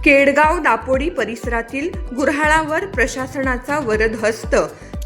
केडगाव दापोडी परिसरातील गुऱ्हाळावर प्रशासनाचा वरद हस्त,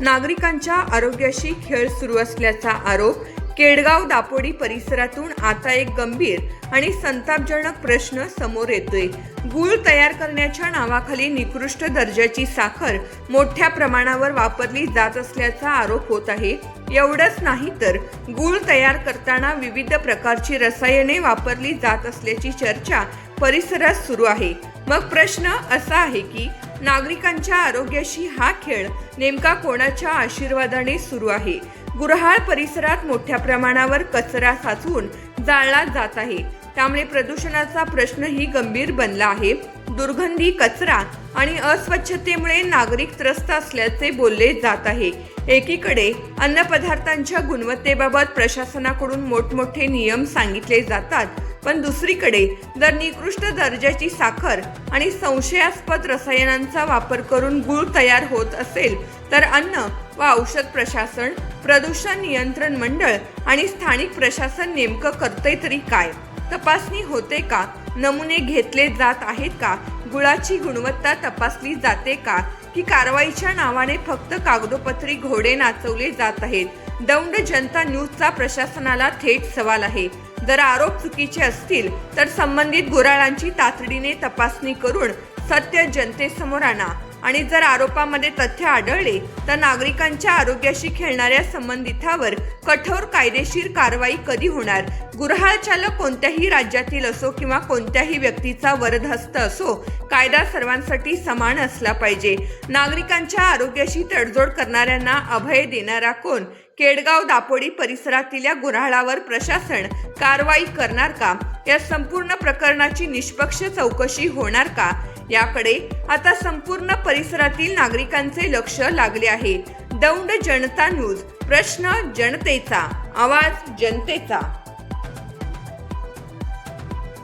नागरिकांच्या आरोग्याशी खेळ सुरू असल्याचा आरोप। केडगाव दापोडी परिसरातून आता एक गंभीर आणि संतापजनक प्रश्न समोर येतोय। गूळ तयार करण्याच्या नावाखाली निकृष्ट दर्जाची साखर मोठ्या प्रमाणावर वापरली जात असल्याचा आरोप होत आहे। एवढंच नाही तर गूळ तयार करताना विविध प्रकारची रसायने वापरली जात असल्याची चर्चा परिसरात सुरू आहे। मग प्रश्न असा आहे की नागरिकांच्या आरोग्याशी हा खेळ नेमका कोणाच्या आशीर्वादाने सुरू आहे? गुऱ्हाळ परिसरात मोठ्या प्रमाणावर कचरा साचवून जाळला जात आहे, त्यामुळे प्रदूषणाचा प्रश्नही गंभीर बनला आहे। दुर्गंधी, कचरा आणि अस्वच्छतेमुळे नागरिक त्रस्त असल्याचे बोलले जात आहे। एकीकडे अन्नपदार्थांच्या गुणवत्तेबाबत प्रशासनाकडून मोठमोठे नियम सांगितले जातात, पण दुसरीकडे जर निकृष्ट दर्जाची साखर आणि संशयास्पद रसायनांचा वापर करून गूळ तयार होत असेल तर अन्न व औषध प्रशासन, प्रदूषण नियंत्रण मंडळ आणि स्थानिक प्रशासन नेमकं करतंय तरी काय? तपासणी होते का? नमुने घेतले जात आहेत का? गुळाची गुणवत्ता तपासली जाते का? की कारवाईच्या नावाने फक्त कागदोपत्री घोडे नाचवले जात आहेत? दौंड जनता न्यूजचा प्रशासनाला थेट सवाल आहे। जर आरोप चुकीचे असतील तर संबंधित गुऱ्हाळांची तातडीने तपासणी करून सत्य जनतेसमोर आणा, आणि जर आरोपामध्ये तथ्य आढळले तर नागरिकांच्या आरोग्याशी खेळणाऱ्या संबंधितांवर कठोर कायदेशीर कारवाई कधी होणार? गुऱ्हाळ चालक कोणत्याही राज्यातील असो किंवा कोणत्याही व्यक्तीचा वरदहस्त असो, कायदा सर्वांसाठी समान असला पाहिजे। नागरिकांच्या आरोग्याशी तडजोड करणाऱ्यांना अभय देणारा कोण? केडगाव दापोडी परिसरातील या गुऱ्हाळावर प्रशासन कारवाई करणार का? या संपूर्ण प्रकरणाची निष्पक्ष चौकशी होणार का? याकडे आता संपूर्ण परिसरातील नागरिकांचे लक्ष लागले आहे। दौंड जनता न्यूज, प्रश्न जनतेचा, आवाज जनतेचा।